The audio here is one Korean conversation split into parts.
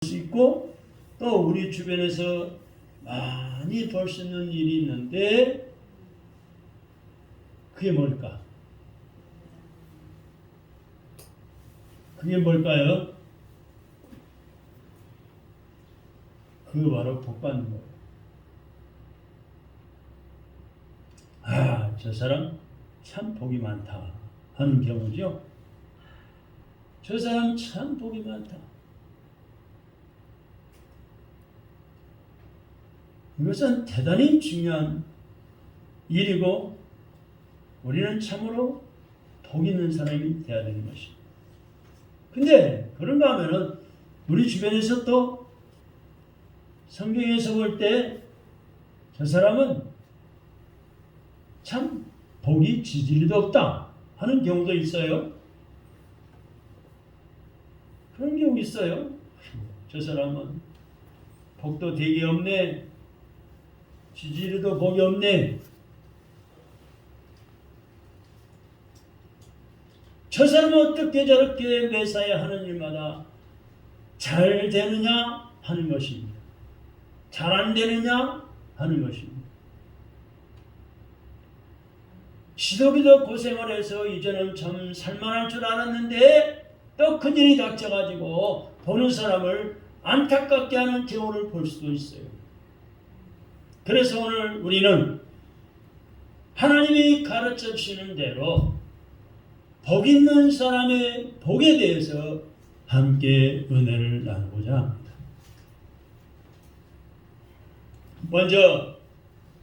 수 있고 또 우리 주변에서 많이 볼 수 있는 일이 있는데 그게 뭘까? 그게 뭘까요? 그거 바로 복 받는 거예요. 아, 저 사람 참 복이 많다 하는 경우죠. 저 사람 참 복이 많다. 이것은 대단히 중요한 일이고 우리는 참으로 복 있는 사람이 되어야 되는 것입니다. 근데 그런가 하면은 우리 주변에서 또 성경에서 볼 때 저 사람은 참 복이 지지리도 없다 하는 경우도 있어요. 그런 경우 있어요. 저 사람은 복도 되게 없네. 지지리도 복이 없네. 저 사람은 어떻게 저렇게 매사에 하는 일마다 잘 되느냐 하는 것입니다. 잘 안 되느냐 하는 것입니다. 시도기도 고생을 해서 이제는 참 살만할 줄 알았는데 또 큰일이 닥쳐가지고 보는 사람을 안타깝게 하는 경우를 볼 수도 있어요. 그래서 오늘 우리는 하나님이 가르쳐 주시는 대로 복 있는 사람의 복에 대해서 함께 은혜를 나누고자 합니다. 먼저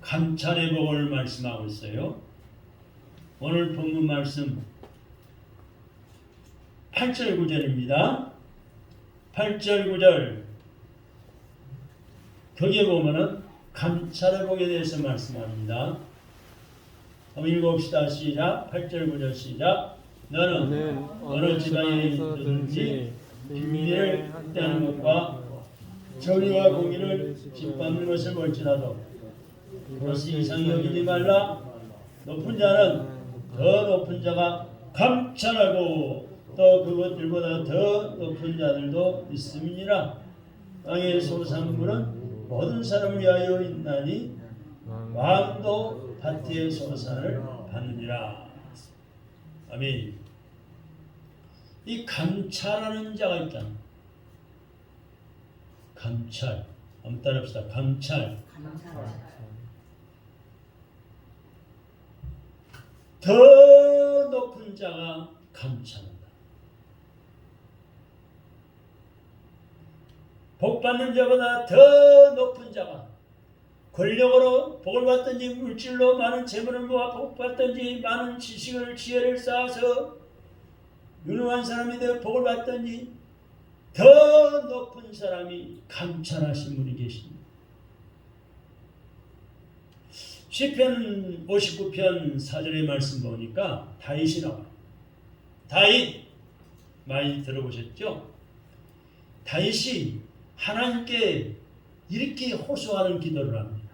감찰의 복을 말씀하고 있어요. 오늘 본문 말씀 8절 9절입니다. 8절 9절 거기에 보면은 감찰의 복에 대해서 말씀합니다. 한번 읽어봅시다. 시작. 8절 9절 시작. 너는 어느 지방에 있든지 비밀을 떼는 것과 정의와 공의를 짓밟는 것을 볼지라도 그것이 이상히 여기지 말라. 높은 자는 더 높은 자가 감찰하고 또 그것들보다 더 높은 자들도 있음이니라. 땅의 소산물은 모든 사람을 위하여 있나니 왕도 밭의 소산을 받느니라. 아멘. 이 감찰하는 자가 있다. 감찰. 한번 따라합시다. 감찰. 더 높은 자가 감찰한다. 복 받는 자보다 더 높은 자가 권력으로 복을 받든지 물질로 많은 재물을 모아 복 받든지 많은 지식을 지혜를 쌓아서 유능한 사람이 되어 복을 받든지 더 높은 사람이 감찰하신 분이 계십니다. 시편 59편 4절의 말씀 보니까 다윗이 나와요. 다윗 많이 들어보셨죠? 다윗이 하나님께 이렇게 호소하는 기도를 합니다.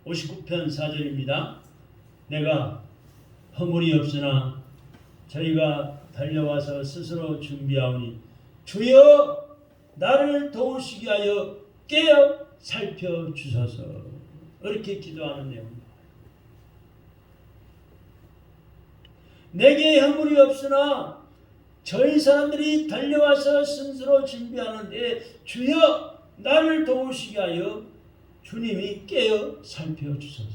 59편 4절입니다. 내가 허물이 없으나 저희가 달려와서 스스로 준비하오니 주여 나를 도우시게 하여 깨어 살펴주소서. 이렇게 기도하는 내용입니다. 내게 허물이 없으나 저희 사람들이 달려와서 스스로 준비하는데 주여 나를 도우시게 하여 주님이 깨어 살펴주소서.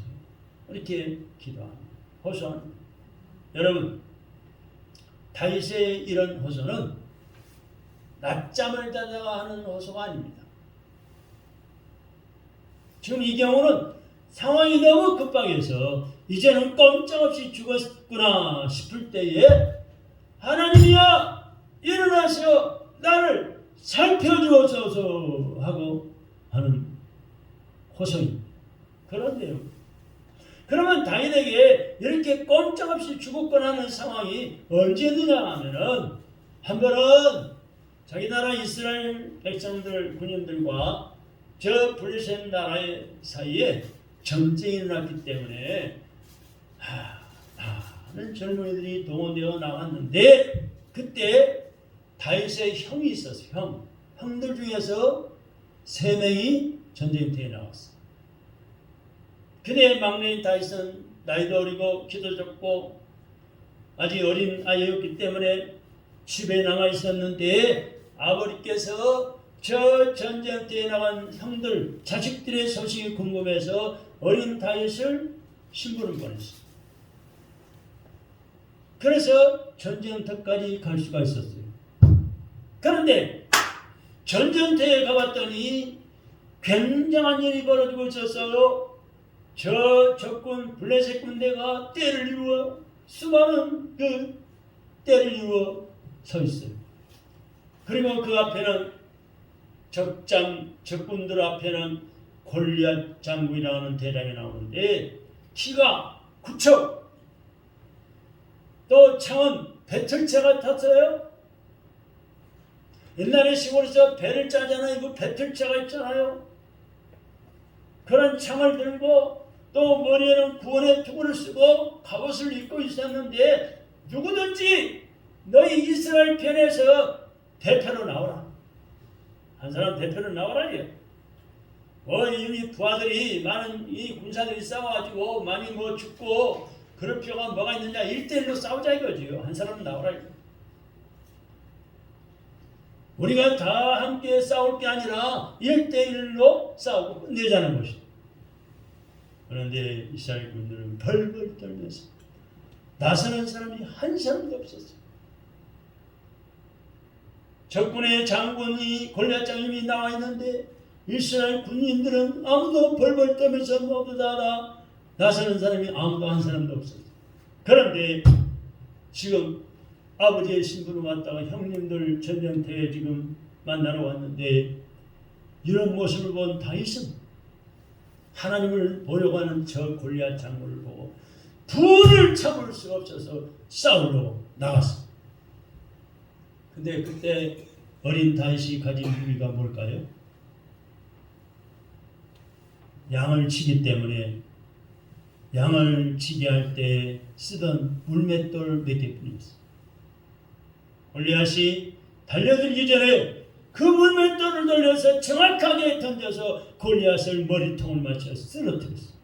이렇게 기도합니다. 호소합니다. 여러분, 다윗의 이런 호소는 낮잠을 자다가 하는 호소가 아닙니다. 지금 이 경우는 상황이 너무 급박해서 이제는 꼼짝없이 죽었구나 싶을 때에 하나님이여 일어나서 나를 살펴주옵소서 하고 하는 호소입니다. 그런데요. 그러면 다윗에게 이렇게 꼼짝없이 죽었거나 하는 상황이 언제느냐 하면은 한 번은 자기 나라 이스라엘 백성들 군인들과 저 블레셋 나라의 사이에 전쟁이 일어났기 때문에 많은 젊은이들이 동원되어 나왔는데 그때 다윗의 형이 있었어요. 형들 중에서 3명이 전쟁터에 나왔어. 그때 막내인 다윗은 나이도 어리고 키도 적고 아직 어린 아이였기 때문에 집에 나가 있었는데 아버지께서 저 전쟁터에 나간 형들 자식들의 소식이 궁금해서 어린 다윗을 신부를 보냈어요. 그래서 전쟁터까지 갈 수가 있었어요. 그런데 전쟁터에 가봤더니 굉장한 일이 벌어지고 있었어요. 저 적군 블레셋 군대가 떼를 이루어 수많은 그 떼를 이루어 서 있어요. 그리고 그 앞에는 적군들 앞에는 골리앗 장군이라는 대장이 나오는데 키가 9척, 또 창은 배틀차가 탔어요. 옛날에 시골에서 배를 짜잖아요. 그 배틀차가 있잖아요. 그런 창을 들고 또 머리에는 구원의 투구를 쓰고 갑옷을 입고 있었는데 누구든지 너희 이스라엘 편에서 대표로 나오라. 한 사람 대표로 나오라. 이 부하들이 많은 이 군사들이 싸워가지고 많이 뭐 죽고 그럴 필요가 뭐가 있느냐. 1대1로 싸우자 이거지요. 한 사람 나오라. 우리가 다 함께 싸울 게 아니라 1대1로 싸우고 끝내자는 것이죠. 그런데 이스라엘 군들은 벌벌 떨면서 나서는 사람이 한 사람도 없었어요. 적군의 장군이 골리앗 장군이 나와 있는데 이스라엘 군인들은 아무도 벌벌 떨면서 모두 다 나서는 사람이 아무도 한 사람도 없었어요. 그런데 지금 아버지의 신부로 왔다가 형님들 전쟁터에 지금 만나러 왔는데 이런 모습을 본 다윗은 하나님을 보려고 하는 저 골리앗 장군을 보고 분을 참을 수가 없어서 싸우러 나갔습니다. 근데 그때 어린 다윗이 가진 무기가 뭘까요? 양을 치기 때문에 양을 치게 할 때 쓰던 물맷돌 몇 개뿐이었어요. 골리앗이 달려들기 전에 그 물맷돌을 돌려서 정확하게 던져서 골리앗을 머리통을 맞춰 쓰러뜨렸어요.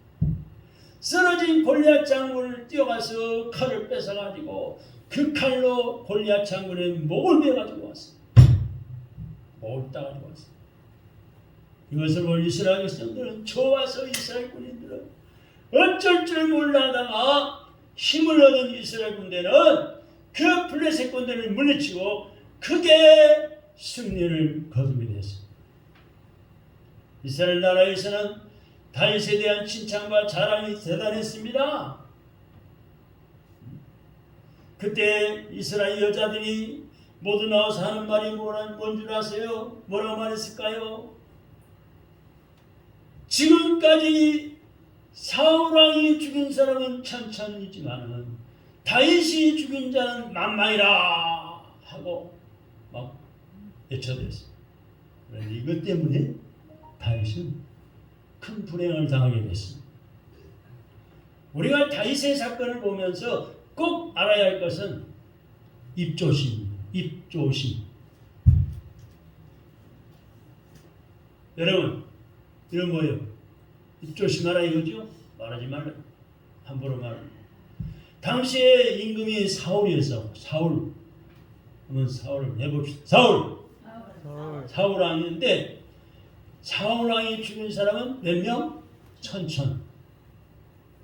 쓰러진 골리앗 장군을 뛰어가서 칼을 뺏어가지고 그 칼로 골리앗 장군의 목을 베가지고 왔어요. 목을 따가지고 왔어요. 이것을 본 이스라엘 백성들은 좋아서 이스라엘 군인들은 어쩔 줄 몰라다가 힘을 얻은 이스라엘 군대는 그 블레셋 군대를 물리치고 크게 승리를 거두게 됐습니다. 이스라엘 나라에서는 다윗에 대한 칭찬과 자랑이 대단했습니다. 그때 이스라엘 여자들이 모두 나와서 하는 말이 뭔 줄 아세요? 뭐라고 말했을까요? 지금까지 사울왕이 죽인 사람은 천천이지만 다윗이 죽인 자는 만만이라 하고 막 외쳐댔어요. 그런데 이것 때문에 다윗은 큰 불행을 당하게 됐습니다. 우리가 다윗의 사건을 보면서 꼭 알아야 할 것은 입조심. 여러분, 이건 뭐예요? 입조심하라 이거죠? 말하지 말라. 함부로 말하라. 당시에 임금이 사울이었어. 사울. 한번 사울을 해봅시다. 사울 왕인데 사울 왕이 죽인 사람은 몇 명?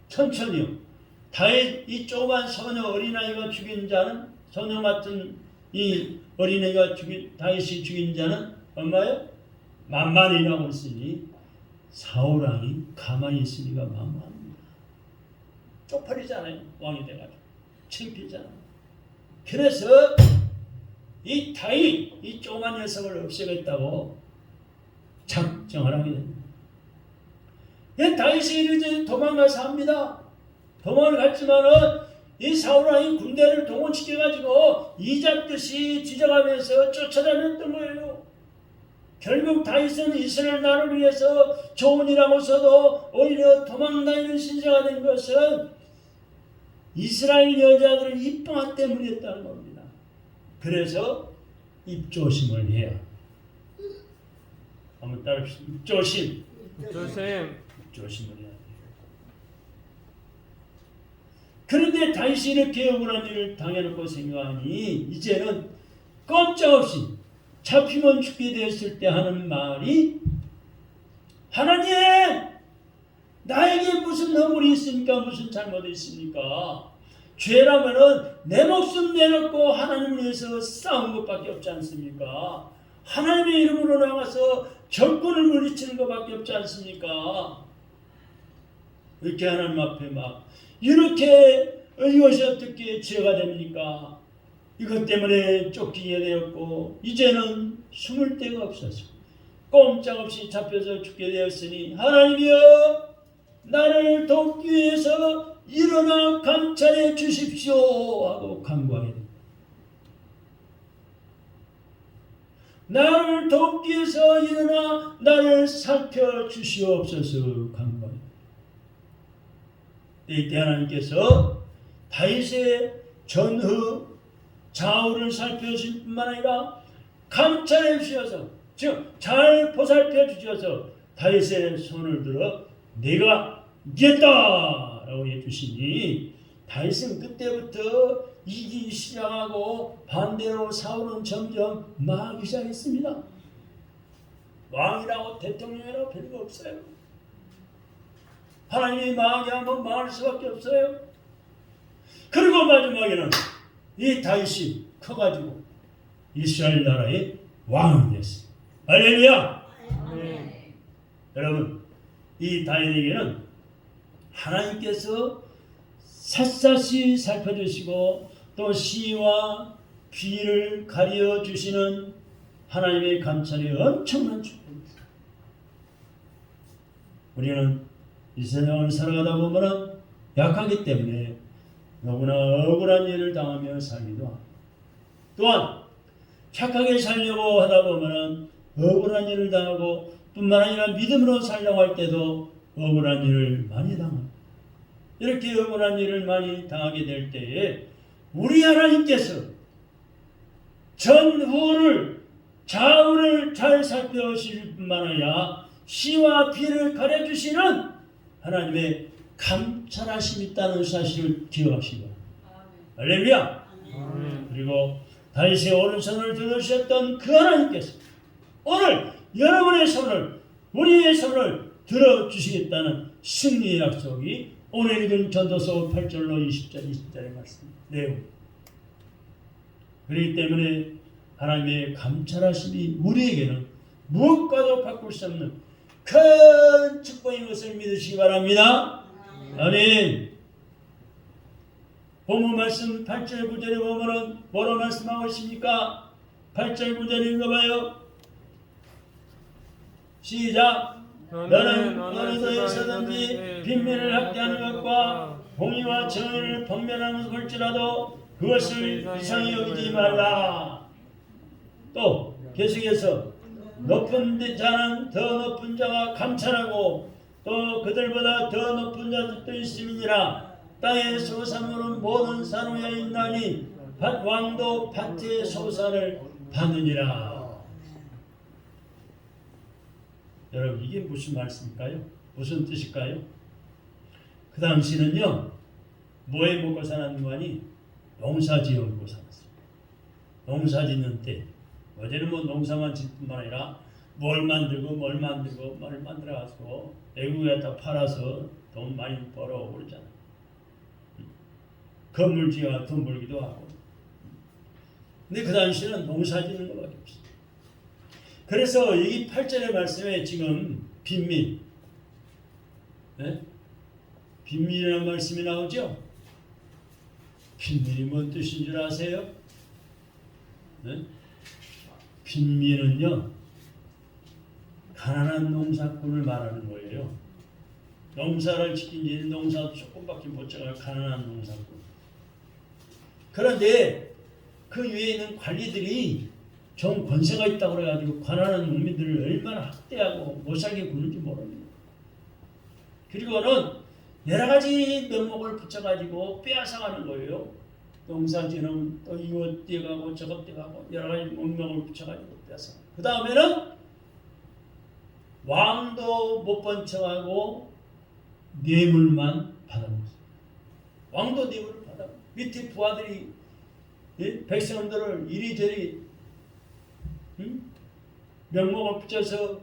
천천이요. 다윗 이 조그만 소녀 어린아이가 죽인 자는 소녀 같은 이 어린아이가 다윗이 죽인 자는 얼마예요? 만만이라고 했으니 사울 왕이 가만히 있으니까 만만합니다. 쪽팔리잖아요. 왕이 돼가지고 창피잖아요. 그래서 이 다윗 이 조그만 녀석을 없애겠다고 작정을 하게 됩니다. 다윗이 이제 도망가서 합니다. 도망을 갔지만은 이 사울왕이 군대를 동원시켜가지고 이잡듯이 뒤져가면서 쫓아다녔던 거예요. 결국 다윗은 이스라엘 나라를 위해서 좋은 일하고 서도 오히려 도망다니는 신세가 된 것은 이스라엘 여자들을 이뻐한 때문이었다는 겁니다. 그래서 입조심을 해야 한번 따라합시다. 조심. 조심을 해야 돼요. 그런데 다윗이 이렇게 억울한 일을 당해놓고 생각하니 이제는 꼼짝없이 잡히면 죽게 되었을 때 하는 말이 하나님! 나에게 무슨 허물이 있습니까? 무슨 잘못이 있습니까? 죄라면은 내 목숨 내놓고 하나님을 위해서 싸운 것밖에 없지 않습니까? 하나님의 이름으로 나가서 적군을 물리치는 것밖에 없지 않습니까? 이렇게 하나님 앞에 막 이렇게 이것이 어떻게 죄가 됩니까? 이것 때문에 쫓기게 되었고 이제는 숨을 데가 없어서 꼼짝없이 잡혀서 죽게 되었으니 하나님이여 나를 돕기 위해서 일어나 감찰해 주십시오 하고 간구하게 됩니다. 나를 돕기 위해서 일어나 나를 살펴주시옵소서 간구합니다. 이때 하나님께서 다윗의 전후 좌우를 살펴주실 뿐만 아니라 감찰해 주셔서 즉 잘 보살펴 주셔서 다윗의 손을 들어 내가 이겼다 라고 해주시니 다윗은 그때부터 이기기 시작하고 반대로 사울은 점점 망하기 시작했습니다. 왕이라고 대통령이라고 별거 없어요. 하나님이 망하게 하면 망할 수밖에 없어요. 그리고 마지막에는 이 다윗이 커가지고 이스라엘 나라의 왕이 됐어요. 할렐루야! 여러분 이 다윗에게는 하나님께서 샅샅이 살펴주시고 또 시와 귀를 가려 주시는 하나님의 감찰이 엄청난 축복입니다. 우리는 이 세상을 살아가다 보면 약하기 때문에 너무나 억울한 일을 당하며 살기도 하고 또한 착하게 살려고 하다 보면 억울한 일을 당하고 뿐만 아니라 믿음으로 살려고 할 때도 억울한 일을 많이 당합니다. 이렇게 억울한 일을 많이 당하게 될 때에 우리 하나님께서 전후를 좌우를 잘 살펴보실 뿐만 아니라 시와 귀를 가려주시는 하나님의 감찰하심이 있다는 사실을 기억하시기 바랍니다. 할렐루야! 그리고 다윗의 오른손을 들어주셨던 그 하나님께서 오늘 여러분의 손을 우리의 손을 들어주시겠다는 승리의 약속이 오늘 읽은 전도서 8절로 20절의 말씀 내용. 그렇기 때문에 하나님의 감찰하심이 우리에게는 무엇과도 바꿀 수 없는 큰 축복인 것을 믿으시기 바랍니다. 아멘. 본문 말씀 8절 9절에 보면은 뭐로 말씀하고 있습니까? 8절 9절 읽어봐요. 시작. 너는 어느 도에서든지 빈민을 학대하는 것과 공의와 정의를 범멸하는 것을 볼지라도 그것을 이상히 여기지 말라. 또 계속해서 높은 자는 더 높은 자가 감찰하고 또 그들보다 더 높은 자들도 있음이니라. 땅의 소산물은 모든 산 위에 있나니 왕도 밭의 소산을 받느니라. 여러분 이게 무슨 말씀일까요? 무슨 뜻일까요? 그 당시는요 뭐에 먹고 살았는가니 농사 지어 먹고 살았어요. 농사 짓는 때 어제는 뭐 농사만 짓을 뿐만 아니라 뭘 만들고 뭘 만들어가지고 외국에 다 팔아서 돈 많이 벌어오고 그러잖아요. 건물 지어 돈 벌기도 하고. 근데 그 당시에는 농사 짓는 것밖에 없어요. 그래서 이 8절의 말씀에 지금 빈민, 네? 빈민이라는 말씀이 나오죠? 빈민이 뭔 뜻인 줄 아세요? 네? 빈민은요 가난한 농사꾼을 말하는 거예요. 농사를 지킨 일 농사도 조금밖에 못 지어갈 가난한 농사꾼. 그런데 그 위에 있는 관리들이 좀 권세가 있다고 그래가지고 가난한 농민들을 얼마나 학대하고 못 살게 구는지 모릅니다. 그리고는 여러 가지 명목을 붙여가지고 빼앗아가는 거예요. 농사지는 또 이것 떼가고 저것 떼가고 여러 가지 명목을 붙여가지고 빼앗아. 그 다음에는 왕도 못 본 척하고 뇌물만 받아먹었어요. 왕도 뇌물을 받아. 밑에 부하들이 백성들을 이리저리 명목을 붙여서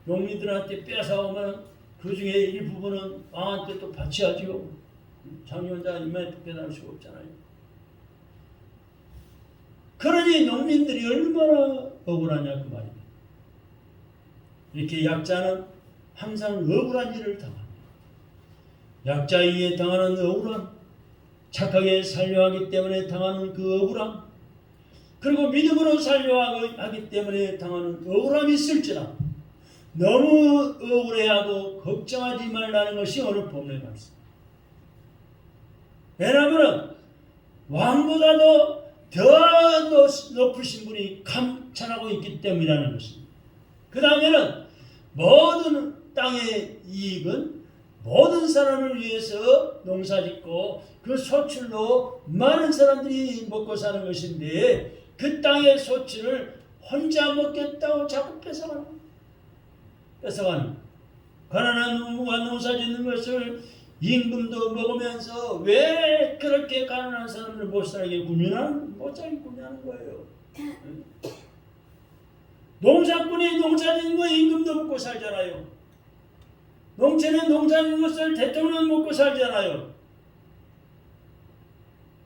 농민들한테 뺏어오면 그 중에 일부분은 왕한테 또 바치하죠. 장유원자 이마에 뺏어날 수가 없잖아요. 그러니 농민들이 얼마나 억울하냐 그 말입니다. 이렇게 약자는 항상 억울한 일을 당합니다. 약자에게 당하는 억울함, 착하게 살려하기 때문에 당하는 그 억울함, 그리고 믿음으로 살려하기 때문에 당하는 억울함이 있을지라 너무 억울해하고 걱정하지 말라는 것이 오늘 본문의 말씀. 왜냐하면 왕보다도 더 높으신 분이 감찰하고 있기 때문이라는 것입니다. 그 다음에는 모든 땅의 이익은 모든 사람을 위해서 농사짓고 그 소출로 많은 사람들이 먹고 사는 것인데 그 땅의 소출을 혼자 먹겠다고 자꾸 뺏어가는 가난한 농부가 농사짓는 것을 임금도 먹으면서 왜 그렇게 가난한 사람들 못 살게 못 살게 구매하는 거예요. 농사꾼이 농사짓는 거 임금도 먹고 살잖아요. 농촌에 농사짓는 것을 대통령 먹고 살잖아요.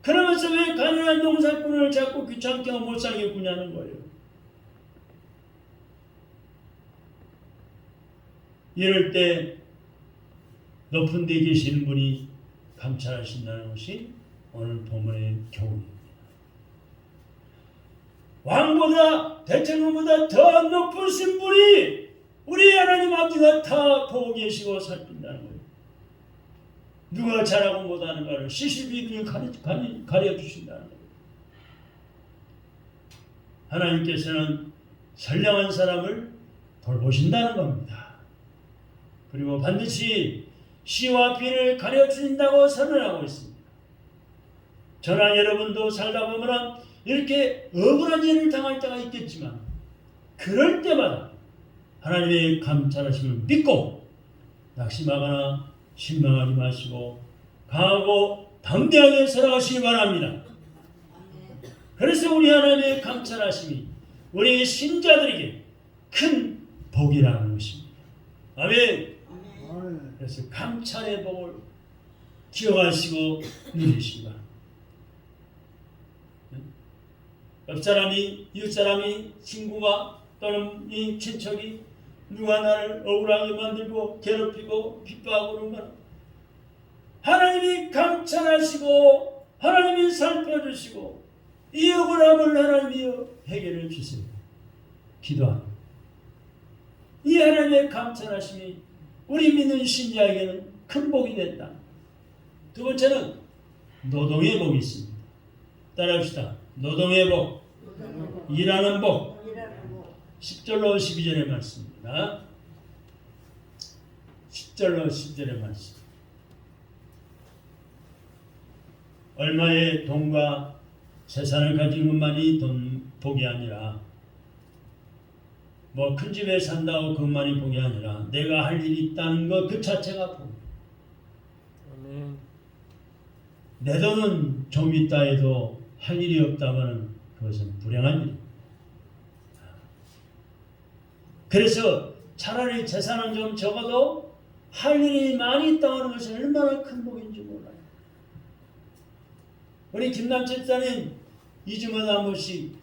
그러면서 왜 가난한 농사꾼을 자꾸 귀찮게 못 살게 구냐는 거예요. 이럴 때 높은 데 계시는 분이 감찰하신다는 것이 오늘 본문의 교훈입니다. 왕보다 대통령보다 더 높으신 분이 우리 하나님 아버지가 다 보고 계시고 살핀다는 거예요. 누가 잘하고 못하는가를 CCTV를 가려주신다는 거예요. 하나님께서는 선량한 사람을 돌보신다는 겁니다. 그리고 반드시 시와 비를 가려주신다고 선언하고 있습니다. 저나 여러분도 살다 보면 이렇게 억울한 일을 당할 때가 있겠지만 그럴 때마다 하나님의 감찰하심을 믿고 낙심하거나 실망하지 마시고 강하고 담대하게 살아가시기 바랍니다. 그래서 우리 하나님의 감찰하심이 우리 신자들에게 큰 복이라는 것입니다. 아멘. 그래서 감찰의 복을 기억하시고 누리시기 바랍니다. 옆사람이, 이웃사람이, 친구가 또는 이 친척이 누가 나를 억울하게 만들고 괴롭히고 핍박하고 그러면 하나님이 감찰하시고 하나님이 살펴주시고 이 억울함을 하나님이 해결해 주세요. 기도합니다. 이 하나님의 감찰하심이 우리 믿는 신자에게는 큰 복이 된다. 두 번째는 노동의 복이 있습니다. 따라합시다. 노동의 복, 일하는 복. 10절로 12절의 말씀입니다. 10절로 10절의 말씀. 얼마의 돈과 재산을 가진 것만이 복이 아니라 뭐 큰 집에 산다고 그것만이 복이 아니라 내가 할 일이 있다는 것 그 자체가 복. 내 돈은 좀 있다 해도 할 일이 없다면 그것은 불행한 일입니다. 그래서 차라리 재산은 좀 적어도 할 일이 많이 있다고 하는 것은 얼마나 큰 복인지 몰라요. 우리 김남철 집사님 2주마다 한 번씩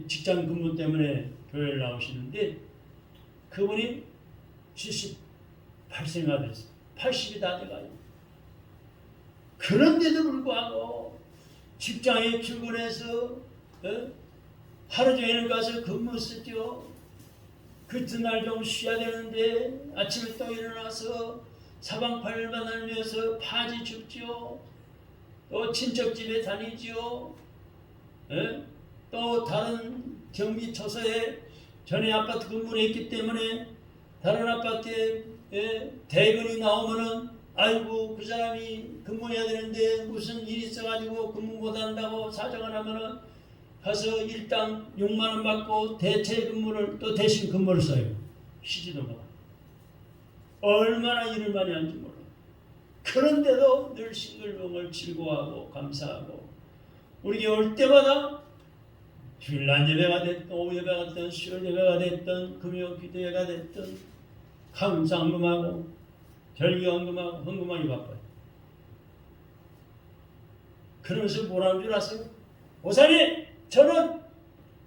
직장 근무 때문에 교회를 나오시는데 그분이 78세가 됐어요. 80이 다 돼가요. 그런데도 불구하고 직장에 출근해서 하루 종일 가서 근무 쓰죠. 그 이튿날 좀 쉬어야 되는데 아침에 또 일어나서 사방팔방 날면서 파지 줍죠. 또 친척집에 다니죠. 또 다른 경비 초소에 전에 아파트 근무를 했기 때문에 다른 아파트에 대근이 나오면은 아이고 그 사람이 근무해야 되는데 무슨 일이 있어가지고 근무 못한다고 사정을 하면은 가서 일당 6만 원 받고 대체 근무를 또 대신 근무를 써요. 쉬지도 못하고 얼마나 일을 많이 하는지 몰라. 그런데도 늘 싱글벙글 즐거워하고 감사하고 우리 교회 올 때마다 주일 날 예배가 됐든 오후 예배가 됐든 수요일 예배가 됐든 금요 기도회가 됐든 감사헌금하고 절기헌금하고 헌금하기 바빠요. 그러면서 뭐라는 줄 아세요? 목사님, 저는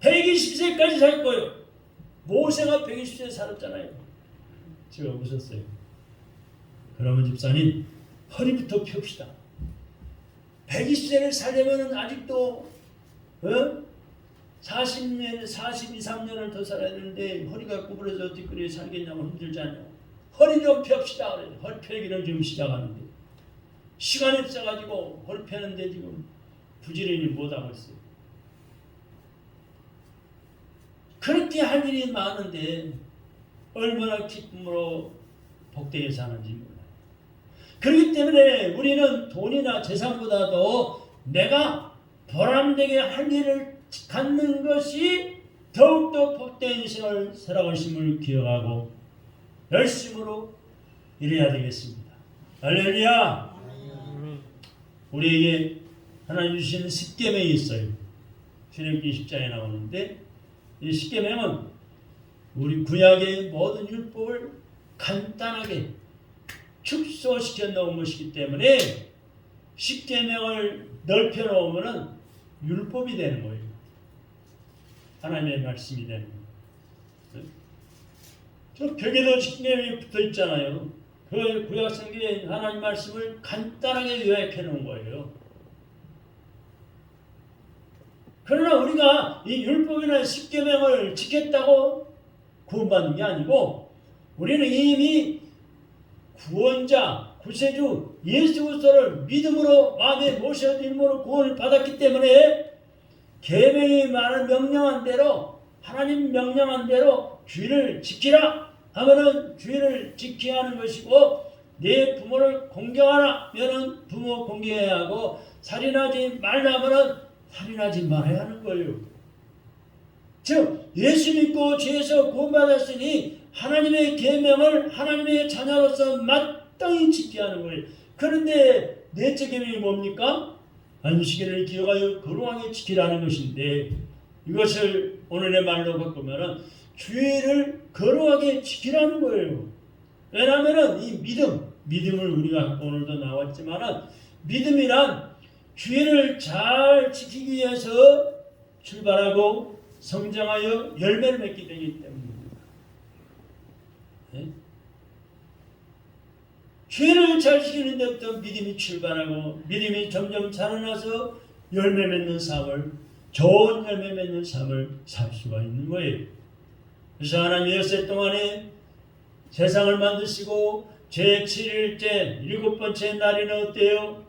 120세까지 살 거예요. 모세가 120세 살았잖아요. 제가 웃었어요. 그러면 집사님, 허리부터 펴읍시다. 120세를 살려면 아직도 40년, 42, 3년을 더 살아야 되는데 허리가 구부러져 어떻게 그래 살겠냐고 힘들잖아요. 허리 좀 펴읍시다. 허리 펴기를 지금 시작하는데 시간이 없어가지고 허리 펴는데 지금 부지런히 못하고 있어요. 그렇게 할 일이 많은데 얼마나 기쁨으로 복되게 사는지 몰라요. 그렇기 때문에 우리는 돈이나 재산보다도 내가 보람되게 할 일을 갖는 것이 더욱더 복된 인생을 살아갈 것임을 기억하고 열심으로 일해야 되겠습니다. 할렐루야! 우리에게 하나님 주신 십계명이 있어요. 출애굽기 10장에 나오는데 이 십계명은 우리 구약의 모든 율법을 간단하게 축소시켜 놓은 것이기 때문에 십계명을 넓혀 놓으면 율법이 되는 거예요. 하나님의 말씀이 되는 거예요. 저 벽에도 십계명이 붙어 있잖아요. 그 구약 성경에 하나님 말씀을 간단하게 요약해 놓은 거예요. 그러나 우리가 이 율법이나 십계명을 지켰다고 구원받는 게 아니고 우리는 이미 구원자, 구세주 예수 그리스도를 믿음으로 마음에 모셔 이름으로 구원을 받았기 때문에 계명이 말한 명령한 대로 하나님 명령한 대로 주의를 지키라 하면은 주의를 지켜야 하는 것이고 내 부모를 공경하라면은 부모 공경해야 하고 살인하지 말라면은 살인하지 말아야 하는 거예요. 즉 예수 믿고 죄에서 구원받았으니 하나님의 계명을 하나님의 자녀로서 마땅히 지켜야 하는 거예요. 그런데 넷째 계명이 뭡니까? 안식일을 기억하여 거룩하게 지키라는 것인데 이것을 오늘의 말로 바꾸면은 주의를 거룩하게 지키라는 거예요. 왜냐하면은 이 믿음을 우리가 오늘도 나왔지만은 믿음이란 주의를 잘 지키기 위해서 출발하고 성장하여 열매를 맺게 되기 때문입니다. 네? 주의를 잘 지키는 데부터 믿음이 출발하고 믿음이 점점 자라나서 열매 맺는 삶을 좋은 열매 맺는 삶을 살 수가 있는 거예요. 그래서 하나님 엿새 동안에 세상을 만드시고 제7일째 7번째 날에는 어때요?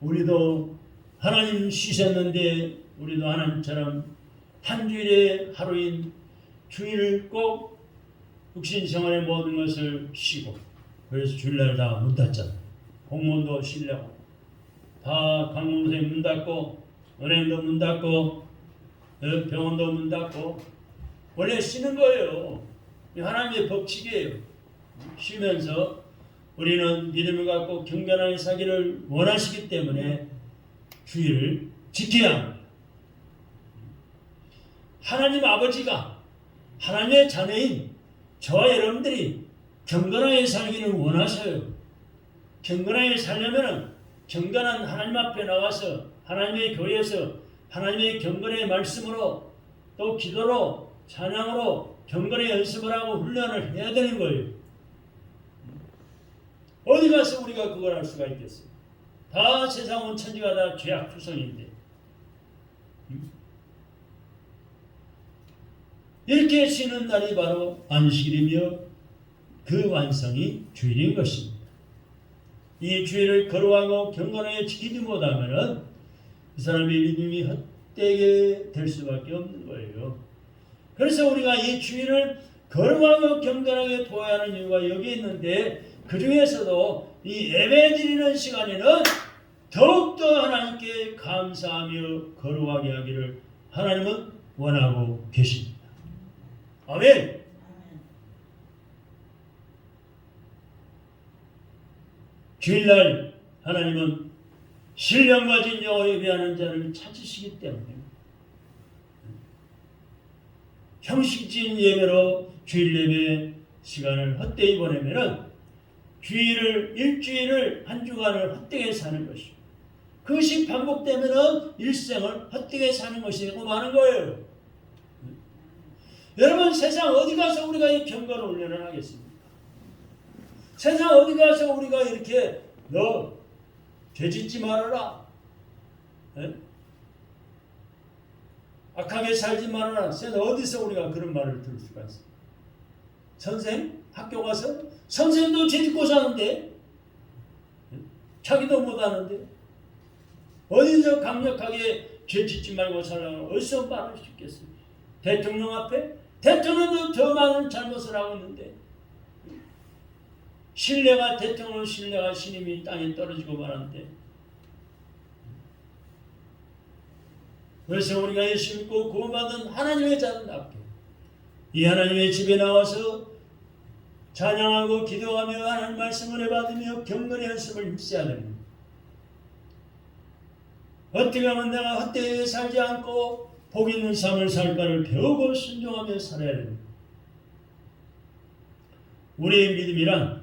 우리도 하나님 쉬셨는데 우리도 하나님처럼 한 주일의 하루인 주일을 꼭 육신생활의 모든 것을 쉬고 그래서 주일날 다 문 닫잖아. 공무원도 쉬려고 다 관공서에 문 닫고 은행도 문 닫고 병원도 문 닫고 원래 쉬는 거예요. 하나님의 법칙이에요. 쉬면서 우리는 믿음을 갖고 경건하게 살기를 원하시기 때문에 주의를 지켜야 합니다. 하나님 아버지가 하나님의 자녀인 저와 여러분들이 경건하게 살기를 원하셔요. 경건하게 살려면 경건한 하나님 앞에 나와서 하나님의 교회에서 하나님의 경건의 말씀으로 또 기도로 찬양으로 경건의 연습을 하고 훈련을 해야 되는 거예요. 어디 가서 우리가 그걸 할 수가 있겠어요? 다 세상 온 천지가 다 죄악 투성인데 이렇게 쉬는 날이 바로 안식일이며 그 완성이 주일인 것입니다. 이 주일을 거룩하고 경건하게 지키지 못하면 그 사람의 믿음이 헛되게 될 수밖에 없는 거예요. 그래서 우리가 이 주일을 거룩하고 경건하게 도와야 하는 이유가 여기 있는데 그 중에서도 이 예배 드리는 시간에는 더욱더 하나님께 감사하며 거룩하게 하기를 하나님은 원하고 계십니다. 아멘. 주일날 하나님은 신령 가진 여호와 예배하는 자를 찾으시기 때문에 형식적인 예배로 주일 예배 시간을 헛되이 보내면은 일주일을 한 주간을 헛되게 사는 것이고, 그것이 반복되면은 일생을 헛되게 사는 것이 되고 마는 거예요. 여러분, 세상 어디 가서 우리가 이 경건을 훈련을 하겠습니까? 세상 어디 가서 우리가 이렇게 너 죄짓지 말아라, 악하게 살지 말아라, 세상 어디서 우리가 그런 말을 들을 수가 있습니까? 선생? 학교 가서? 선생도 죄짓고 사는데 자기도 못하는데 어디서 강력하게 죄짓지 말고 살라고 어디서 말할 수 있겠어요? 대통령 앞에? 대통령도 더 많은 잘못을 하고 있는데 대통령 신뢰가 신임이 땅에 떨어지고 말았는데, 그래서 우리가 예수 믿고 구원받은 하나님의 자들답게 이 하나님의 집에 나와서 찬양하고 기도하며 하나님 말씀을 받으며 경건의 연습을 힘써야 됩니다. 어떻게 하면 내가 헛되이 살지 않고 복 있는 삶을 살까를 배우고 순종하며 살아야 됩니다. 우리의 믿음이란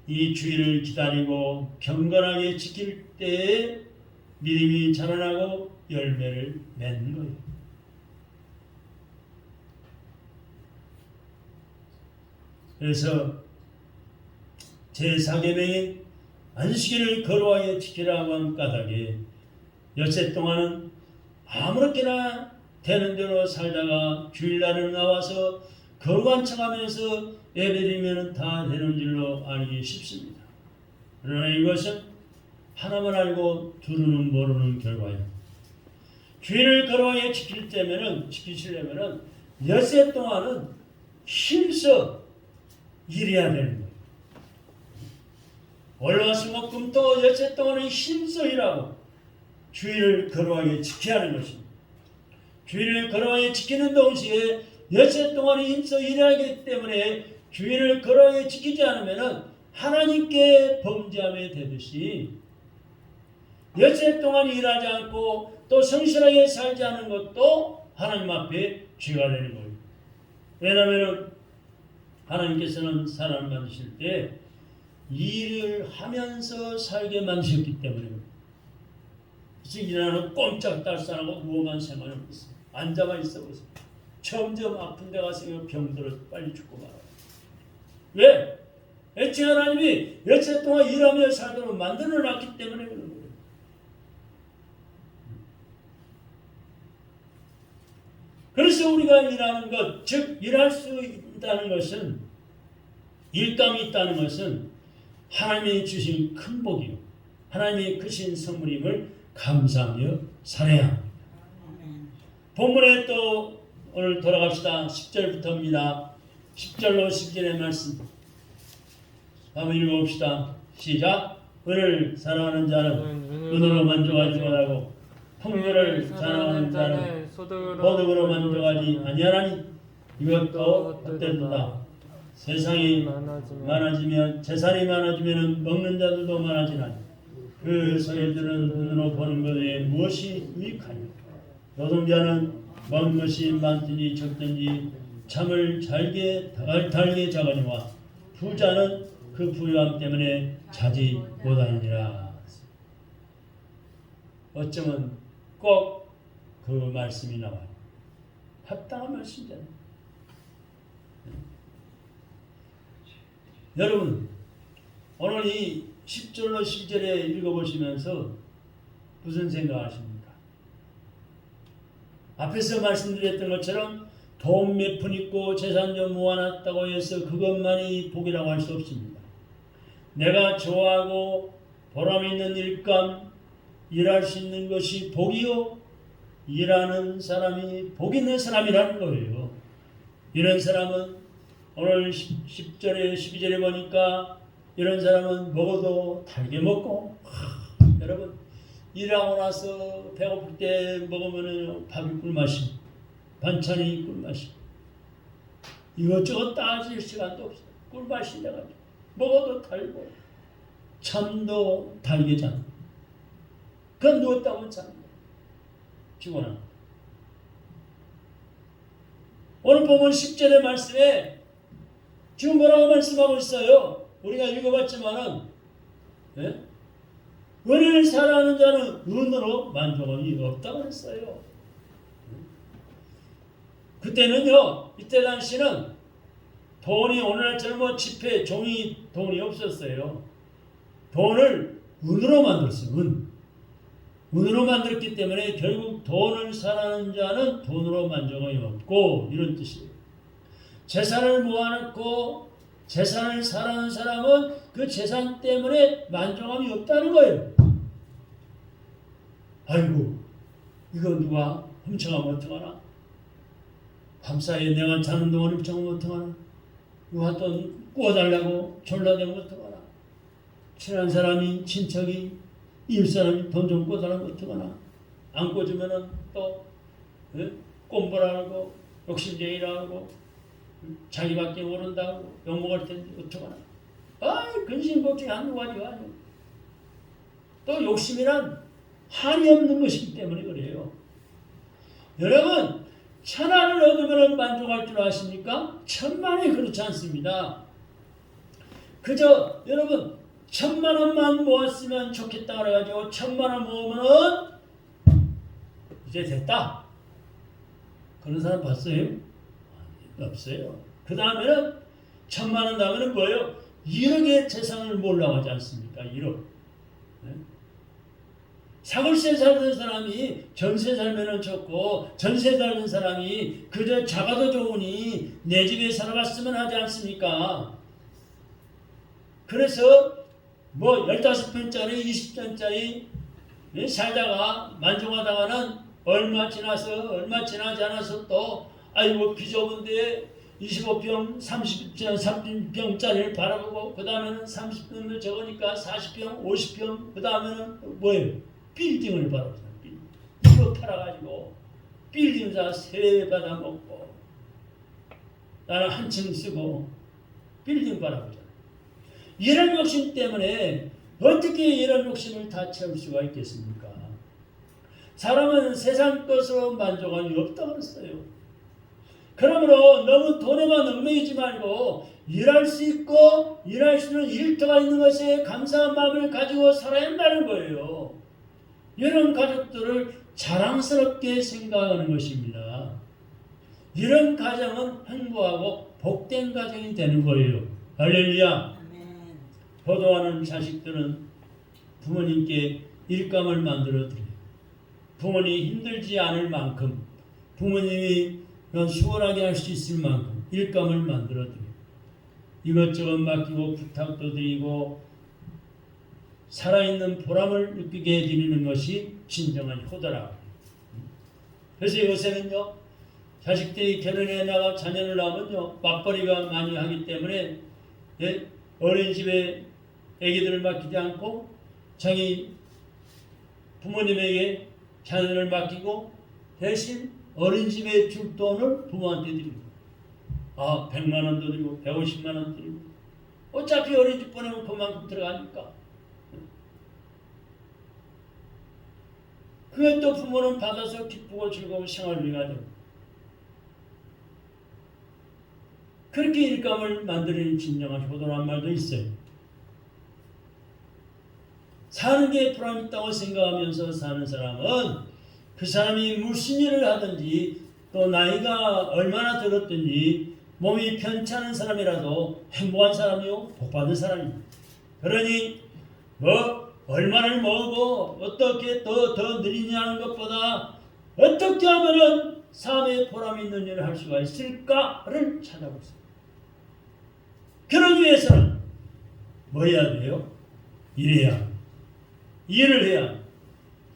이 주일을 기다리고 경건하게 지킬 때에 믿음이 자라나고 열매를 맺는 거예요. 그래서 제4계명의 안식일을 거룩하게 지키라고 한 까닭에 엿새 동안은 아무렇게나 되는 대로 살다가 주일날은 나와서 거룩한 척하면서 예배드리면 다 되는 줄로 알기 쉽습니다. 그러나 이것은 하나만 알고 두루는 모르는 결과예요. 주일을 거룩하게 지키시려면 엿새 동안은 힘써 일해야 되는 거예요. 월화수목금토 엿새 동안은 힘써 일하고 주일을 거룩하게 지켜야 하는 것입니다. 주일을 거룩하게 지키는 동시에 엿새 동안에 힘써 일하기 때문에 주일을 거룩하게 지키지 않으면 하나님께 범죄함에 되듯이 엿새 동안 일하지 않고 또 성실하게 살지 않은 것도 하나님 앞에 죄가 되는 거예요. 왜냐하면 하나님께서는 사람을 만드실 때 일을 하면서 살게 만드셨기 때문에 그래서 일하는 꼼짝달싹하고 누워만 생활하고 있어요. 앉아만 있어 보세요. 점점 아픈 데 가서 병들어 빨리 죽고 말아요. 왜? 애초에 하나님이 엿새 동안 일하며 살도록 만들어 놨기 때문에 그런 거예요. 그래서 우리가 일하는 것, 즉 일할 수 있다는 것은, 일감이 있다는 것은 하나님이 주신 큰 복이요 하나님이 크신 선물임을 감사하며 살아야 합니다. 본문에 또 오늘 돌아갑시다. 10절부터입니다. 10절로 10절의 말씀 한번 읽어봅시다. 시작. 은을 사랑하는 자는 은으로 만족하지 못하고 풍요를 사랑하는 자는 소득으로 만족하지 아니하나니 이것도 헛되도다. 세상이 많아지면 재산이 많아지면 먹는 자들도 많아지나니 그 소유들은 눈으로 보는 것에 무엇이 유익하냐. 노동자는 먹는 것이 많든지 적든지 잠을 달게 자거니와 부자는 그 부유함 때문에 자지 못하느니라. 어쩌면 꼭 그 말씀이 나와요. 합당한 말씀이잖아요. 여러분, 오늘 이 10절로 12절에 읽어보시면서 무슨 생각하십니까? 앞에서 말씀드렸던 것처럼 돈 몇 푼 있고 재산 좀 모아놨다고 해서 그것만이 복이라고 할 수 없습니다. 내가 좋아하고 보람 있는 일감, 일할 수 있는 것이 복이요, 일하는 사람이 복 있는 사람이라는 거예요. 이런 사람은 오늘 10절에 12절에 보니까 이런 사람은 먹어도 달게 먹고, 여러분 일하고 나서 배고플 때 먹으면 밥이 꿀맛이, 반찬이 꿀맛이, 이것저것 따질 시간도 없어요. 꿀맛이 돼가지고 먹어도 달고 잠도 달게 잔다. 그건 누웠다고 잔다. 피곤한. 오늘 보면 10절의 말씀에 지금 뭐라고 말씀하고 있어요? 우리가 읽어봤지만은, 예? 은혜를 사랑하는 자는 은으로 만족함이 없다고 했어요. 그때는요, 이때 당시는 돈이 오늘날처럼 뭐 지폐, 종이 돈이 없었어요. 돈을 은으로 만들었어요. 은으로 만들었기 때문에 결국 돈을 사랑하는 자는 돈으로 만족함이 없고, 이런 뜻이에요. 재산을 모아놓고 재산을 사랑하는 사람은 그 재산 때문에 만족함이 없다는 거예요. 아이고, 이거 누가 훔쳐가면 어떡하나? 밤사이에 내가 자는 동안 훔쳐가면 어떡하나? 누가 또 구워달라고 졸라대면 어떡하나? 친한 사람이, 친척이, 이웃사람이 돈 좀 꿔달라면 어떡하나? 안 꿔주면은 또 꼼보라고 욕심쟁이라고 자기밖에 모른다고 욕먹을 텐데 어떡하나? 아이, 근심 걱정이 한두 가지가 아니고. 또 욕심이란 한이 없는 것이기 때문에 그래요. 여러분, 천하를 얻으면 만족할 줄 아십니까? 천만에 그렇지 않습니다. 그저 여러분 1,000,000원만 모았으면 좋겠다 그래가지고 1,000,000원 모으면은 이제 됐다. 그런 사람 봤어요? 없어요. 그 다음에는 1,000,000원 다음에는 뭐예요? 1억의 재산을 모으려고 하지 않습니까? 1억. 네? 사골세 살던 사람이 전세 살면은 좋고, 전세 살던 사람이 그저 작아도 좋으니 내 집에 살아갔으면 하지 않습니까? 그래서 뭐 15평짜리 20평짜리 살다가 만족하다가는 얼마 지나지 않아서 또 아이고 비좁은데 25평 30평짜리를 바라보고, 그 다음에는 30평도 적으니까 40평 50평, 그 다음에는 뭐예요? 빌딩을 바라보잖아요. 이거 팔아가지고 빌딩 사 세 받아 먹고 나는 한 층 쓰고 빌딩 바라보잖아요. 이런 욕심 때문에 어떻게 이런 욕심을 다 채울 수가 있겠습니까? 사람은 세상 것으로 만족함이 없다고 그랬어요. 그러므로 너무 돈에만 얽매이지 말고 일할 수 있고 일할 수 있는 일터가 있는 것에 감사한 마음을 가지고 살아야 한다는 거예요. 이런 가족들을 자랑스럽게 생각하는 것입니다. 이런 가정은 행복하고 복된 가정이 되는 거예요. 할렐루야. 효도하는 자식들은 부모님께 일감을 만들어 드려요. 부모님이 힘들지 않을 만큼, 부모님이 수월하게 할 수 있을 만큼 일감을 만들어 드려요. 이것저것 맡기고 부탁도 드리고 살아있는 보람을 느끼게 해드리는 것이 진정한 효도라고. 그래서 요새는요, 자식들이 결혼해 나가 자녀를 낳으면요, 맞벌이가 많이 하기 때문에 어린이집에 애기들을 맡기지 않고 자기 부모님에게 자녀를 맡기고 대신 어린이집에 줄 돈을 부모한테 드립니다. 100만 원도 드리고 150만 원 드리고, 어차피 어린이집 보내면 그만큼 들어가니까. 그것도 부모는 받아서 기쁘고 즐거운 생활을 가죠. 그렇게 일감을 만드는 진정한 효도란 말도 있어요. 사는 게 보람 있다고 생각하면서 사는 사람은 그 사람이 무슨 일을 하든지 또 나이가 얼마나 들었든지 몸이 편찮은 사람이라도 행복한 사람이요, 복받은 사람입니다. 그러니 얼마를 모으고 어떻게 더 늘리냐는 것보다 어떻게 하면은 삶의 보람 있는 일을 할 수가 있을까를 찾아보세요. 그러기 위해서는 뭐 해야 돼요? 일을 해야.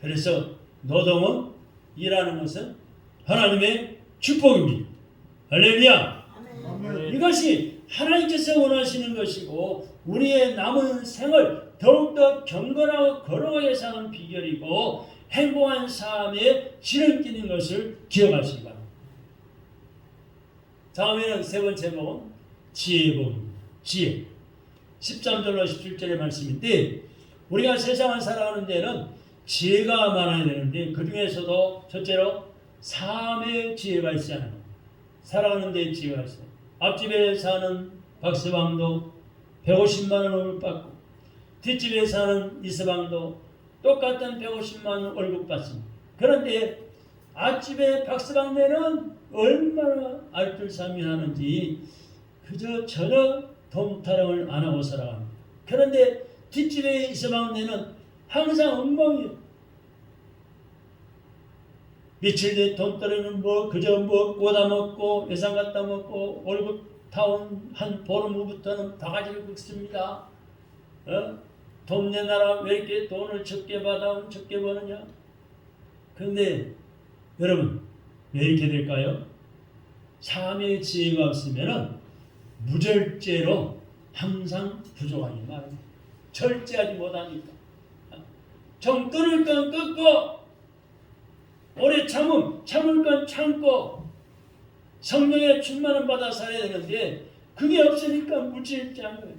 그래서 노동은, 일하는 것은 하나님의 축복입니다. 할렐루야. 아멘. 이것이 하나님께서 원하시는 것이고 우리의 남은 생을 더욱더 경건하고 거룩하게 사는 비결이고 행복한 삶의 지름길인 것을 기억하시기 바랍니다. 다음에는 세 번째 복음, 지혜의 복음입니다. 13절로 17절의 말씀인데 우리가 세상을 살아가는 데는 지혜가 많아야 되는데 그 중에서도 첫째로 삶의 지혜가 있어야 합니다. 살아가는 데 지혜가 있어요. 앞집에 사는 박서방도 150만 원을 받고 뒷집에 사는 이서방도 똑같은 150만 원 월급 받습니다. 그런데 앞집에 박서방네는 얼마나 알뜰살미하는지 그저 전혀 돈 타령을 안 하고 살아갑니다. 그런데 뒷집에 이서방네는 항상 엉망이에요. 며칠 뒤에 돈 떨어지면 그저 꼬다 먹고 예산 갖다 먹고 월급 타온 한 보름 후부터는 바가지를 긁습니다. 돈 내놔라 왜 이렇게 돈을 적게 받아 적게 버느냐. 그런데 여러분 왜 이렇게 될까요? 삶의 지혜가 없으면 무절제로 항상 부족하기 마련입니다. 절제하지 못하니까 좀 끊을 건 끊고 오래 참을 건 참고 성령의 충만을 받아 살아야 되는데 그게 없으니까 무질제한 거예요.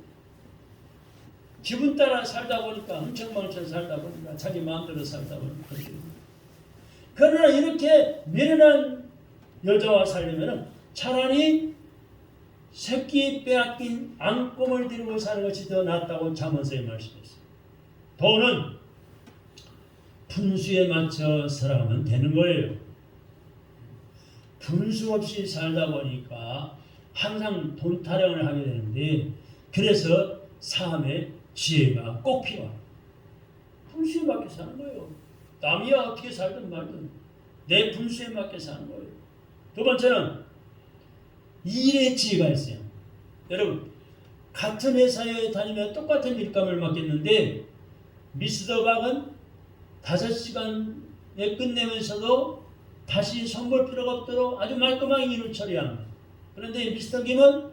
기분 따라 살다 보니까 흥청망청 살다 보니까 자기 마음대로 살다 보니까 그러나 이렇게 미련한 여자와 살려면 차라리 새끼 빼앗긴 앙꿈을 들고 사는 것이 더 낫다고 잠언서에 말씀했어요. 돈은 분수에 맞춰 살아가면 되는 거예요. 분수 없이 살다 보니까 항상 돈 타령을 하게 되는데 그래서 삶의 지혜가 꼭 필요합니다. 분수에 맞게 사는 거예요. 남이야 어떻게 살든 말든 내 분수에 맞게 사는 거예요. 두 번째는 일의 지혜가 있어요. 여러분 같은 회사에 다니면 똑같은 일감을 맡겼는데 미스터 박은 5시간에 끝내면서도 다시 손볼 필요가 없도록 아주 말끔하게 일을 처리합니다. 그런데 미스터 김은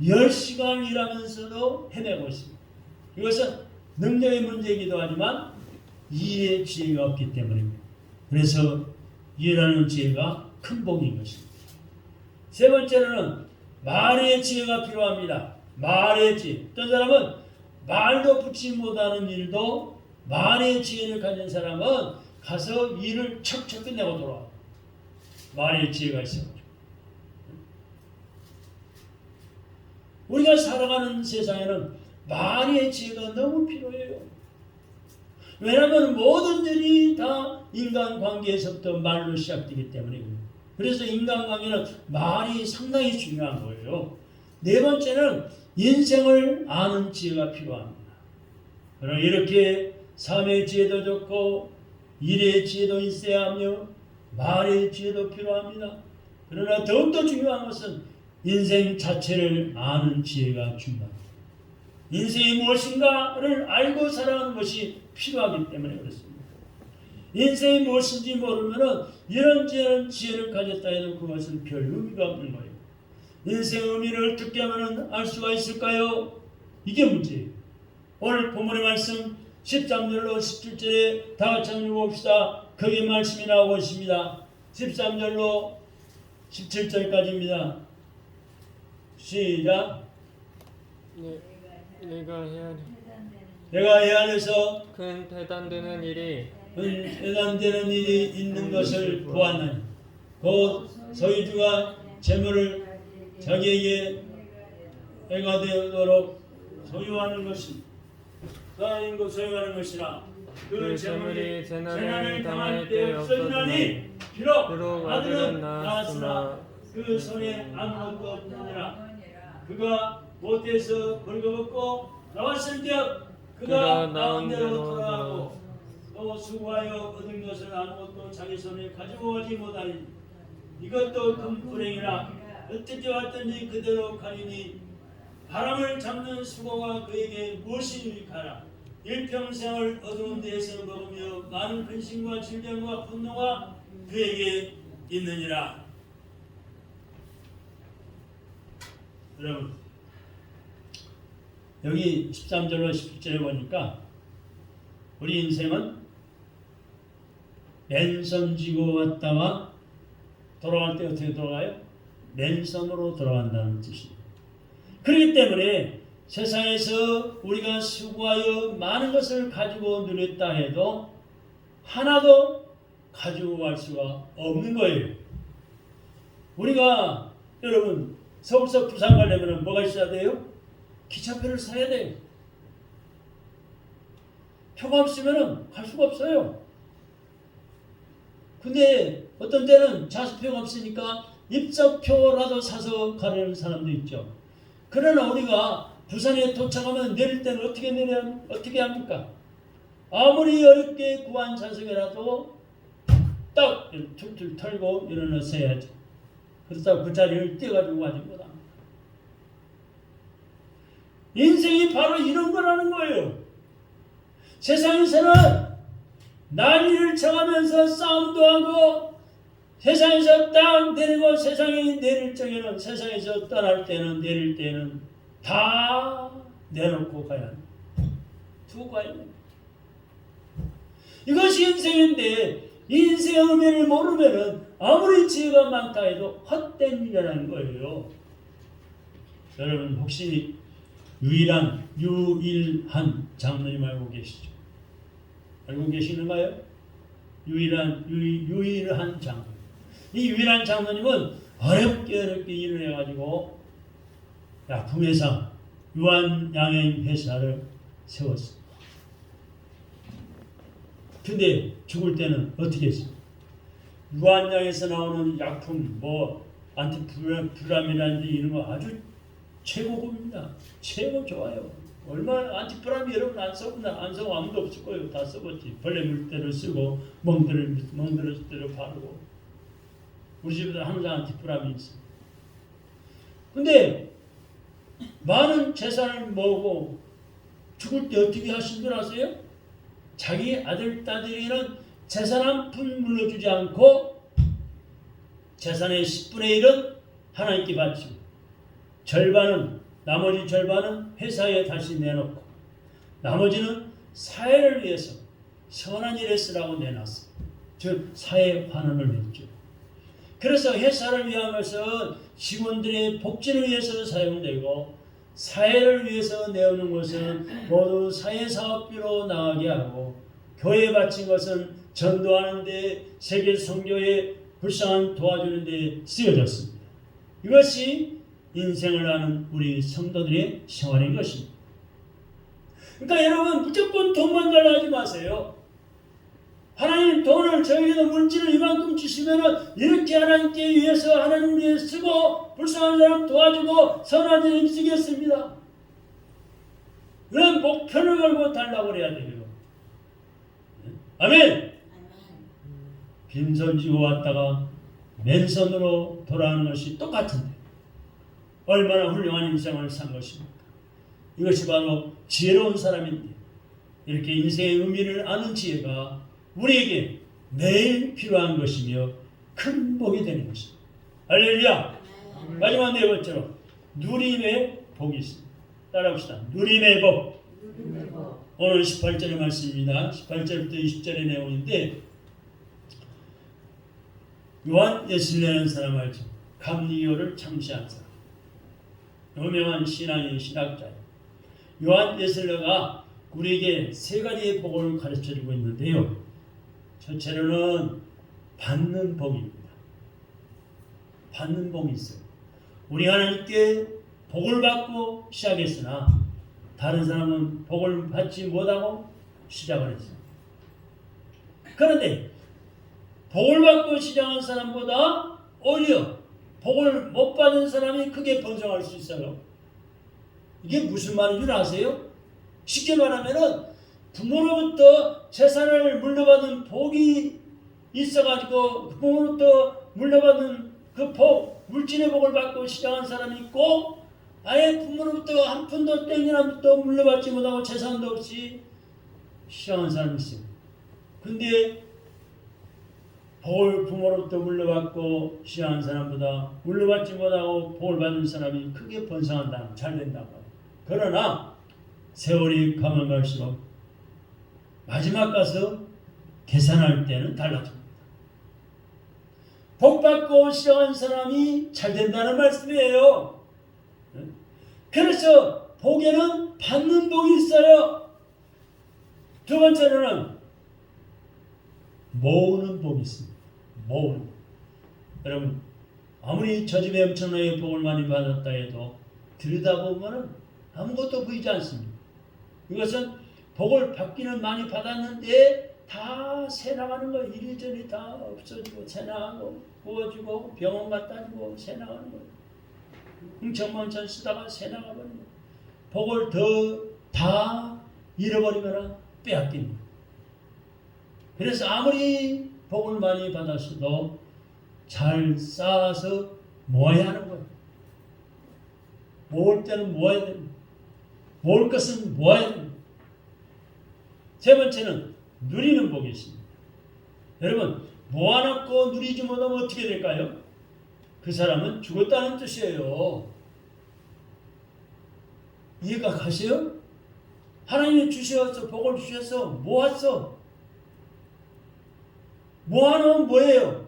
10시간 일하면서도 헤매고 있습니다. 이것은 능력의 문제이기도 하지만 일의 지혜가 없기 때문입니다. 그래서 일하는 지혜가 큰 복인 것입니다. 세 번째로는 말의 지혜가 필요합니다. 말의 지혜. 어떤 사람은 말도 붙이지 못하는 일도 말의 지혜를 가진 사람은 가서 일을 척척 끝내고 돌아와. 말의 지혜가 있어요. 우리가 살아가는 세상에는 말의 지혜가 너무 필요해요. 왜냐하면 모든 일이 다 인간관계에서부터 말로 시작되기 때문입니다. 그래서 인간관계는 말이 상당히 중요한 거예요. 네 번째는 인생을 아는 지혜가 필요합니다. 그러나 이렇게 삶의 지혜도 좋고 일의 지혜도 있어야 하며 말의 지혜도 필요합니다. 그러나 더욱더 중요한 것은 인생 자체를 아는 지혜가 중요합니다. 인생이 무엇인가를 알고 살아가는 것이 필요하기 때문에 그렇습니다. 인생이 무엇인지 모르면 이런저런 지혜를 가졌다 해도 그것은 별 의미가 없는 거예요. 인생의 의미를 어떻게 하면 알 수가 있을까요? 이게 문제예요. 오늘 본문의 말씀 13절로 17절에 다 같이 한번 읽어봅시다. 거기에 말씀이 나오고 있습니다. 13절로 17절까지입니다. 시작. 내가 해 안에서 큰 대단되는 일이 있는 것을 보았나니 곧 소유주가 재물을 자기에게 해가 되도록 소유하는 것이 사인 것 소유하는 것이라 그 재물이 재난을 당할 때 없어지나니 비록 아들은 낳았으나 그 손에 아무것도 없느니라. 그가 못해서 벌거벗고 나왔을때역 그가 나온 대로 돌아가고 또 수고하여 얻은 것을 아무것도 자기 손에 가지고 오지 못하니 이것도 큰 불행이라. 어떻게 왔든지 그대로 가리니 바람을 잡는 수고가 그에게 무엇이 유익하라. 일평생을 어두운 데에서 먹으며 많은 근심과 질병과 분노가 그에게 있느니라. 여러분 여기 13절로 17절에 보니까 우리 인생은 맨손 쥐고 왔다가 돌아갈 때 어떻게 돌아가요? 맨손으로 돌아간다는 뜻입니다. 그렇기 때문에 세상에서 우리가 수고하여 많은 것을 가지고 누렸다 해도 하나도 가지고 갈 수가 없는 거예요. 우리가 여러분 서울서 부산 가려면 뭐가 있어야 돼요? 기차표를 사야 돼요. 표가 없으면 갈 수가 없어요. 근데 어떤 때는 좌석표가 없으니까 입석표라도 사서 가려는 사람도 있죠. 그러나 우리가 부산에 도착하면 내릴 때는 어떻게 합니까? 아무리 어렵게 구한 좌석이라도 딱 툴툴 털고 일어나서 해야죠. 그렇다고 그 자리를 떼가지고 가지 못합니다. 인생이 바로 이런 거라는 거예요. 세상에서는 난리를 쳐가면서 싸움도 하고 세상에서 딱 내리고 세상이 내릴 적에는 세상에서 떠날 때는 내릴 때는 다 내놓고 가야 합니다. 두고 가야 합니다. 이것이 인생인데 인생의 의미를 모르면 아무리 지혜가 많다 해도 헛된 일이라는 거예요. 여러분 혹시 유일한 장로님 알고 계시죠? 알고 계시는가요? 유일한 장로님. 이 유일한 장로님은 어렵게 일을 해가지고 약품회사 유한양행회사를 세웠습니다. 근데 죽을 때는 어떻게 했어요? 유한양에서 나오는 약품 안티프라미라든지 이런 거 아주 최고급입니다. 최고 좋아요. 얼마나 안티프라미 여러분 안 써본 아무도 없을 거예요. 다 써봤지. 벌레 물때로 쓰고 멍들을 때로 바르고 우리 집에도 항상 안티프라미 있어. 근데 많은 재산을 모으고 죽을 때 어떻게 하신 줄 아세요? 자기 아들, 딸에게는 재산 한 푼 물려주지 않고 재산의 10분의 1은 하나님께 바치고 나머지 절반은 회사에 다시 내놓고 나머지는 사회를 위해서 선한 일에 쓰라고 내놨어. 즉 사회 환원을 했죠. 그래서 회사를 위한 것은 직원들의 복지를 위해서 사용되고 사회를 위해서 내오는 것은 모두 사회사업비로 나가게 하고 교회에 바친 것은 전도하는 데 세계 선교에 불쌍한 도와주는 데 쓰여졌습니다. 이것이 인생을 하는 우리 성도들의 생활인 것입니다. 그러니까 여러분 무조건 돈만 달라 하지 마세요. 하나님 돈을 저에게도 물질을 이만큼 주시면은 이렇게 하나님께 위해서 하나님 위해 쓰고 불쌍한 사람 도와주고 선한 일에 쓰겠습니다. 이런 목표를 걸고 달라고 그래야 돼요. 아멘. 빈손 쥐고 왔다가 맨손으로 돌아오는 것이 똑같은데 얼마나 훌륭한 인생을 산 것입니까? 이것이 바로 지혜로운 사람인데 이렇게 인생의 의미를 아는 지혜가 우리에게 매일 필요한 것이며 큰 복이 되는 것입니다. 할렐루야. 마지막 네 번째로 누림의 복이 있습니다. 따라합시다. 누림의 복. 오늘 18절의 말씀입니다. 18절부터 20절의 내용인데 요한 예슬레라는 사람 알죠? 감리교를 창시한 사람. 유명한 신학자예요. 요한 예슬레가 우리에게 세 가지의 복을 가르쳐주고 있는데요. 첫째로는 받는 복입니다. 받는 복이 있어요. 우리 하나님께 복을 받고 시작했으나 다른 사람은 복을 받지 못하고 시작을 했어요. 그런데 복을 받고 시작한 사람보다 오히려 복을 못 받은 사람이 크게 번성할 수 있어요. 이게 무슨 말인 줄 아세요? 쉽게 말하면은 부모로부터 재산을 물려받은 복이 있어가지고 그 부모로부터 물려받은 그 복, 물질의 복을 받고 시작한 사람이 있고 아예 부모로부터 한 푼도 땡이나부터 물려받지 못하고 재산도 없이 시작한 사람이 있어요. 근데 복을 부모로부터 물려받고 시작한 사람보다 물려받지 못하고 복을 받는 사람이 크게 번성한다, 잘 된다고. 그러나 세월이 가면 갈수록 마지막 가서 계산할 때는 달라집니다. 복 받고 시작한 사람이 잘 된다는 말씀이에요. 그래서 복에는 받는 복이 있어요. 두 번째로는 모으는 복이 있습니다. 모으는. 여러분, 아무리 저 집에 엄청나게 복을 많이 받았다 해도 들여다보면 아무것도 보이지 않습니다. 이것은 복을 받기는 많이 받았는데 다 새나가는 거예요. 이리저리 다 없어지고 새나가고 구워지고 병원 갖다 주고 새나가는 거예요. 흥청망청 쓰다가 새나가버리는 거예요. 복을 더 다 잃어버리거나 빼앗깁니다. 그래서 아무리 복을 많이 받았어도 잘 쌓아서 모아야 하는 거예요. 모을 때는 모아야 됩니다. 모을 것은 모아야 됩니다. 세 번째는 누리는 복이 있습니다. 여러분, 모아놓고 누리지 못하면 어떻게 될까요? 그 사람은 죽었다는 뜻이에요. 이해가 가세요? 하나님이 주셔서 복을 주셔서 모았어. 모아놓으면 뭐예요?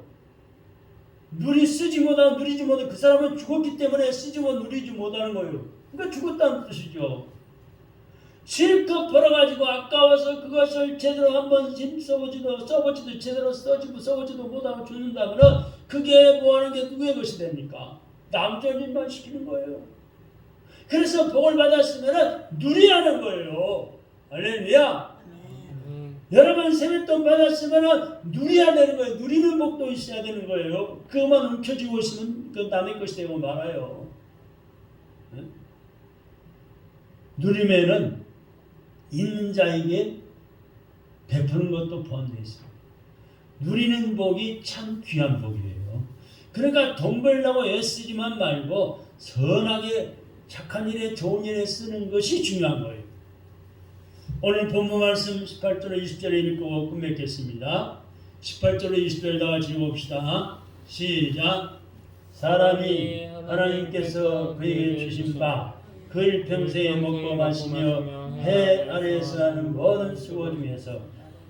쓰지 못하고 누리지 못하고 그 사람은 죽었기 때문에 쓰지 못 누리지 못하는 거예요. 그러니까 죽었다는 뜻이죠. 실컷 벌어가지고 아까워서 그것을 제대로 한번 써보지도 제대로 써보지도 못하고 죽는다면 그게 뭐하는 게 누구의 것이 됩니까? 남존일만 시키는 거예요. 그래서 복을 받았으면 누려야 하는 거예요. 할렐루야. 여러분 세뱃돈 받았으면 누려야 되는 거예요. 누리는 복도 있어야 되는 거예요. 그것만 움켜쥐고 있으면 그 남의 것이 되고 말아요. 네? 누림에는 있는 자에게 베푸는 것도 포함되어 있습니다. 누리는 복이 참 귀한 복이에요. 그러니까 돈 벌려고 애쓰지만 말고 선하게 착한 일에 좋은 일에 쓰는 것이 중요한 거예요. 오늘 본문 말씀 18절에 20절에 읽고 끝맺겠습니다. 18절에 20절 다 같이 읽읍시다. 시작. 사람이 하나님께서 그에게 주신 바 그 일평생에 먹고 마시며 해 아래에서 하는 모든 수고 중에서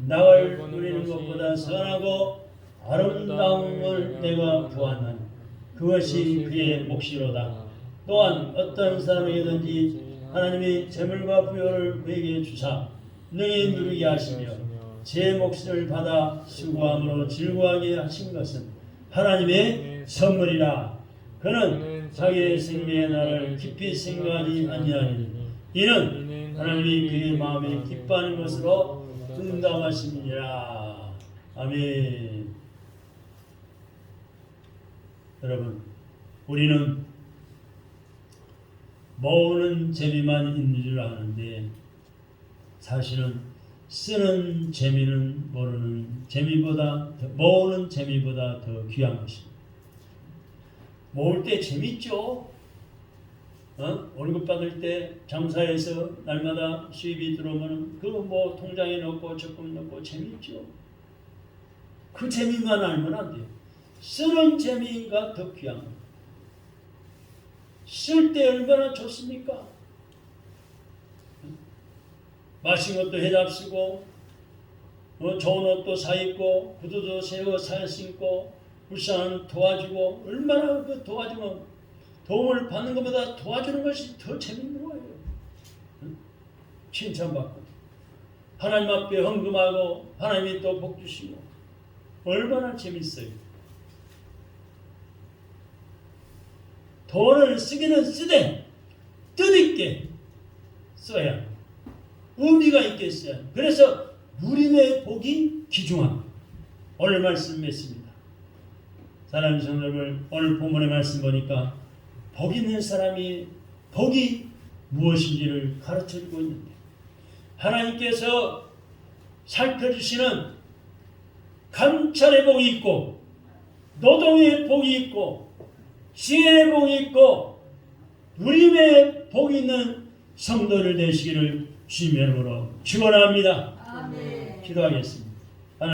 낙을 누리는 것보다 선하고 아름다움을 내가 보았나니 그것이 그의 몫이로다. 또한 어떤 사람에게든지 하나님이 재물과 부여를 그에게 주사 능히 누리게 하시며 제 몫을 받아 수고함으로 즐거워하게 하신 것은 하나님의 선물이라. 그는 자기의 생명의 날을 깊이 생각하지 아니하니 이는 하나님이 그의 마음에 기뻐하는 것으로 응답하시니라. 아멘. 여러분, 우리는 모으는 재미만 있는 줄 아는데 사실은 쓰는 재미는 모르는 재미보다 모으는 재미보다 더 귀한 것입니다. 모을 때 재밌죠. 월급 받을 때 장사해서 날마다 수입이 들어오면 그거 뭐 통장에 넣고 적금 넣고 재밌죠. 그 재미만 알면 안 돼요. 쓰는 재미가 더 귀한 거예요. 쓸 때 얼마나 좋습니까? 마신 것도 해잡쓰고 좋은 옷도 사입고 구두도 새거 사 신고 불쌍한 도와주고 얼마나 그 도와주면 도움을 받는 것보다 도와주는 것이 더 재밌는 거예요. 칭찬받고 하나님 앞에 헌금하고 하나님이 또 복 주시고 얼마나 재밌어요. 돈을 쓰기는 쓰되 뜻있게 써야 의미가 있게 써야. 그래서 누림의 복이 귀중합니다. 오늘 말씀 맺습니다. 사랑하는 성도 여러분, 오늘 본문의 말씀 보니까 복 있는 사람이 복이 무엇인지를 가르쳐주고 있는데 하나님께서 살펴주시는 감찰의 복이 있고 노동의 복이 있고 지혜의 복이 있고 누림의 복이 있는 성도들 되시기를 주님의 이름으로 축원합니다. 아멘. 기도하겠습니다.